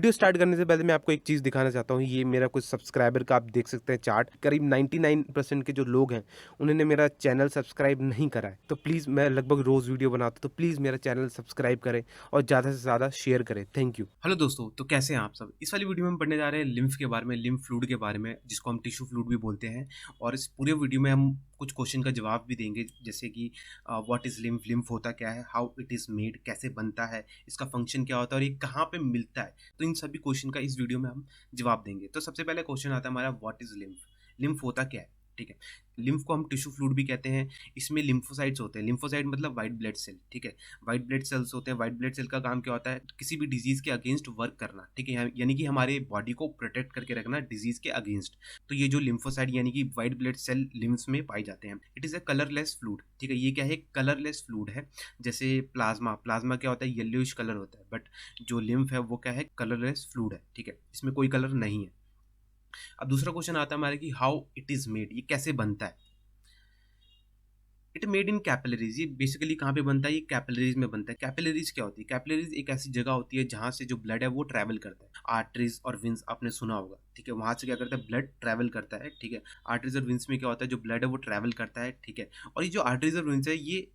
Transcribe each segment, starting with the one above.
Video start करने से पहले मैं आपको एक चीज़ दिखाना चाहता हूँ। ये मेरा कुछ सब्सक्राइबर का आप देख सकते हैं चार्ट। करीब 99% के जो लोग हैं, उन्होंने मेरा चैनल सब्सक्राइब नहीं करा है। तो प्लीज़, मैं लगभग रोज़ वीडियो बनाता हूँ, तो प्लीज़ मेरा चैनल सब्सक्राइब करें और ज़्यादा से ज़्यादा शेयर करें। Thank you. हेलो दोस्तों, तो कैसे हैं आप सब? इस वाली वीडियो में हम पढ़ने जा रहे हैं लिम्फ के बारे में, लिम्फ फ्लूइड के बारे में, जिसको हम टिश्यू फ्लूइड भी बोलते हैं। और इस पूरे वीडियो में हम कुछ क्वेश्चन का जवाब भी देंगे, जैसे कि व्हाट इज़ लिम्फ, लिम्फ होता क्या है, हाउ इट इज़ मेड, कैसे बनता है, इसका फंक्शन क्या होता है और ये कहाँ पे मिलता है। तो इन सभी क्वेश्चन का इस वीडियो में हम जवाब देंगे। तो सबसे पहले क्वेश्चन आता है हमारा, व्हाट इज़ लिम्फ, लिम्फ होता क्या है? ठीक है, लिम्फ को हम टिश्यू फ्लूइड भी कहते हैं। इसमें लिम्फोसाइट्स होते हैं। लिम्फोसाइट मतलब व्हाइट ब्लड सेल, ठीक है। व्हाइट ब्लड सेल्स होते हैं। व्हाइट ब्लड सेल का काम क्या होता है? किसी भी डिजीज के अगेंस्ट वर्क करना, ठीक है, यानी कि हमारे बॉडी को प्रोटेक्ट करके रखना डिजीज के अगेंस्ट। तो ये जो लिम्फोसाइट यानी कि व्हाइट ब्लड सेल लिम्फ्स में पाई जाते हैं। It is a colourless fluid, ठीक है। ये क्या है? कलरलेस फ्लूइड है। जैसे प्लाज्मा, प्लाज्मा क्या होता है? येलोइश कलर होता है। बट जो लिम्फ है वो क्या है? कलरलेस फ्लूइड है, ठीक है। इसमें कोई कलर नहीं है। अब दूसरा क्वेश्चन आता है हमारे कि हाउ इट इज मेड, ये कैसे बनता है? It made in capillaries. ये बेसिकली कहाँ पे बनता है? ये कैपिलरीज में बनता है। कैपिलरीज क्या होती है? कैपिलरीज एक ऐसी जगह होती है जहाँ से जो ब्लड है वो ट्रैवल करता है। आर्टरीज और विंस आपने सुना होगा, ठीक है। वहां से क्या करता है? ब्लड ट्रैवल करता है, ठीक है। आर्टरीज और विंस में क्या होता है? जो ब्लड है वो ट्रैवल करता है, ठीक है। और ये जो आर्टरीज और विंस है, ये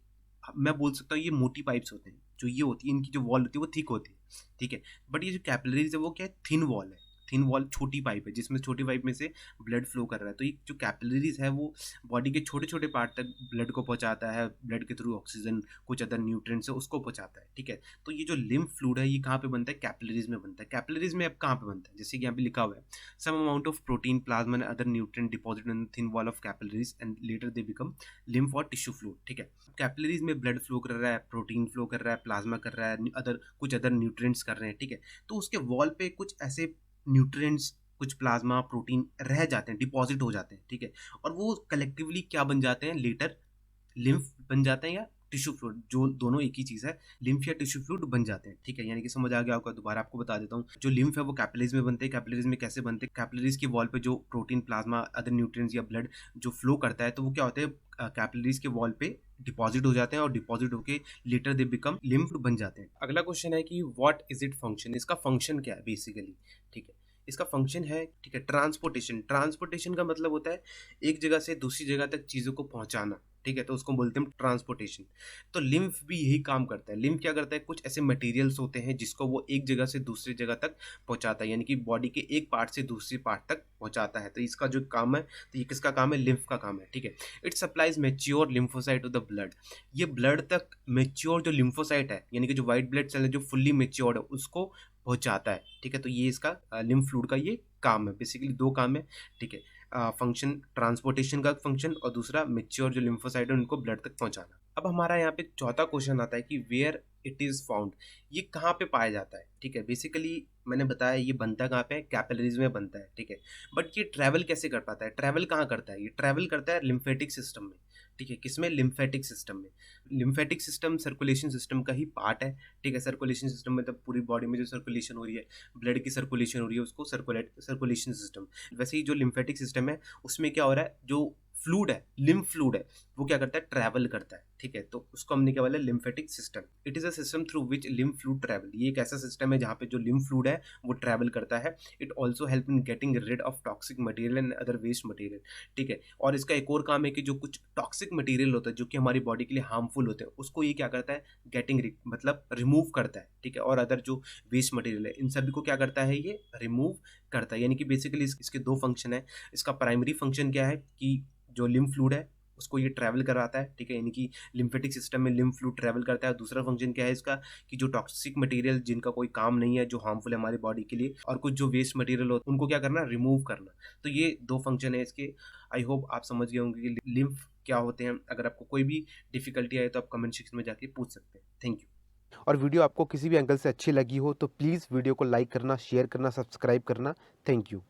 मैं बोल सकता हूँ ये मोटी पाइप्स होते हैं। जो ये होती है, इनकी जो वॉल होती है वो थिक होती है, ठीक है। बट ये जो कैपिलरीज है वो क्या है? थिन वॉल है। थिन वॉल, छोटी पाइप है, जिसमें छोटी पाइप में से ब्लड फ्लो कर रहा है। तो ये जो कैपिलरीज है वो बॉडी के छोटे छोटे पार्ट तक ब्लड को पहुंचाता है। ब्लड के थ्रू ऑक्सीजन, कुछ अदर न्यूट्रिएंट्स है उसको पहुंचाता है, ठीक है। तो ये जो लिम्फ फ्लूइड है ये कहाँ पे बनता है? कैपिलरीज में बनता है। कैपिलरीज में अब कहाँ पे बनता है? जैसे कि यहाँ पे लिखा हुआ है, some amount of protein, plasma and other nutrient deposit in thin wall of capillaries and later they become lymph और टिश्यू फ्लूइड, ठीक है। कैपिलरीज में ब्लड फ्लो कर रहा है, प्रोटीन फ्लो कर रहा है, प्लाज्मा कर रहा है, अदर कुछ अदर न्यूट्रिएंट्स कर रहे हैं, ठीक है। तो उसके वॉल पे कुछ ऐसे न्यूट्रिएंट्स, कुछ प्लाज्मा, प्रोटीन रह जाते हैं, डिपॉजिट हो जाते हैं, ठीक है। और वो कलेक्टिवली क्या बन जाते हैं? लेटर लिम्फ बन जाते हैं या टिश्यू फ्लूइड, जो दोनों एक ही चीज है। लिम्फ या टिश्यू फ्लूइड बन जाते हैं, ठीक है। यानी कि समझ आ गया होगा। दोबारा आपको बता देता हूँ, जो लिम्फ है वो कैपिलरीज में बनते हैं। कैपिलरीज में कैसे बनते हैं? कैपिलरीज की वॉल पे जो प्रोटीन, प्लाज्मा, अदर न्यूट्रिएंट्स या ब्लड जो फ्लो करता है, तो वो क्या होते हैं? कैपिलरीज के वॉल पे डिपॉजिट हो जाते हैं और डिपॉजिट होके लेटर दे बिकम लिम्फ बन जाते हैं। अगला क्वेश्चन है कि व्हाट इज इट फंक्शन, इसका फंक्शन क्या है बेसिकली, ठीक है। इसका फंक्शन है, ठीक है, ट्रांसपोर्टेशन। ट्रांसपोर्टेशन का मतलब होता है एक जगह से दूसरी जगह तक चीज़ों को पहुंचाना, ठीक है। तो उसको बोलते हैं ट्रांसपोर्टेशन। तो लिम्फ भी यही काम करता है। लिम्फ क्या करता है? कुछ ऐसे मटेरियल्स होते हैं जिसको वो एक जगह से दूसरी जगह तक पहुंचाता है, यानी कि बॉडी के एक पार्ट से दूसरी पार्ट तक पहुंचाता है। तो इसका जो काम है, तो ये किसका काम है? लिम्फ का काम है, ठीक है। It supplies mature lymphocyte to the blood. ये ब्लड तक मेच्योर जो लिम्फोसाइट है, यानी कि जो व्हाइट ब्लड सेल है जो फुल्ली मेच्योर्ड है, उसको पहुंचाता है, ठीक है। तो ये इसका लिम्फ फ्लूइड का ये काम है। बेसिकली दो काम है, ठीक है। फंक्शन, ट्रांसपोर्टेशन का फंक्शन, और दूसरा मेच्योर जो लिम्फोसाइट है उनको ब्लड तक पहुंचाना। अब हमारा यहाँ पे चौथा क्वेश्चन आता है कि वेयर इट इज फाउंड, ये कहाँ पे पाया जाता है, ठीक है। बेसिकली मैंने बताया ये बनता कहाँ पे है? कैपिलरीज में बनता है, ठीक है। बट ये ट्रैवल कैसे कर पाता है? ट्रैवल कहाँ करता है? ये ट्रैवल करता है लिम्फेटिक सिस्टम में, ठीक है। किसमें? लिम्फेटिक सिस्टम में। लिम्फेटिक सिस्टम सर्कुलेशन सिस्टम का ही पार्ट है, ठीक है। सर्कुलेशन सिस्टम मतलब पूरी बॉडी में जो सर्कुलेशन हो रही है, ब्लड की सर्कुलेशन हो रही है, उसको सर्कुलेशन सिस्टम। वैसे ही जो लिम्फेटिक सिस्टम है उसमें क्या हो रहा है? जो फ्लूइड है, लिम्फ फ्लूइड है, वो क्या करता है? ट्रैवल करता है, ठीक है। तो उसको हमने क्या बोला? Lymphatic system. It is a system through which lymph fluid travel. ये एक ऐसा सिस्टम है जहाँ पे जो लिम्फ फ्लूइड है वो ट्रैवल करता है। It also help in getting rid of toxic material and other waste material, ठीक है। और इसका एक और काम है कि जो कुछ टॉक्सिक मटेरियल होता है जो कि हमारी बॉडी के लिए हार्मफुल होते हैं, उसको ये क्या करता है? गेटिंग रिड मतलब रिमूव करता है, ठीक है। और अदर जो वेस्ट मटेरियल है इन सभी को क्या करता है? ये रिमूव करता है। यानी कि बेसिकली इसके दो फंक्शन है। इसका प्राइमरी फंक्शन क्या है कि जो लिम्फ फ्लूइड है उसको ये ट्रैवल कराता है, ठीक है। यानी कि लिम्फेटिक सिस्टम में लिम्फ फ्लूइड ट्रैवल करता है। दूसरा फंक्शन क्या है इसका? कि जो टॉक्सिक मटेरियल जिनका कोई काम नहीं है, जो हार्मफुल है हमारी बॉडी के लिए, और कुछ जो वेस्ट मटेरियल होता है उनको क्या करना? रिमूव करना। तो ये दो फंक्शन है इसके। आई होप आप समझ गए होंगे कि लिम्फ क्या होते हैं। अगर आपको कोई भी डिफिकल्टी आए तो आप कमेंट सेक्शन में जाके पूछ सकते हैं। Thank you. और वीडियो आपको किसी भी एंगल से अच्छी लगी हो तो प्लीज़ वीडियो को लाइक करना, शेयर करना, सब्सक्राइब करना। Thank you.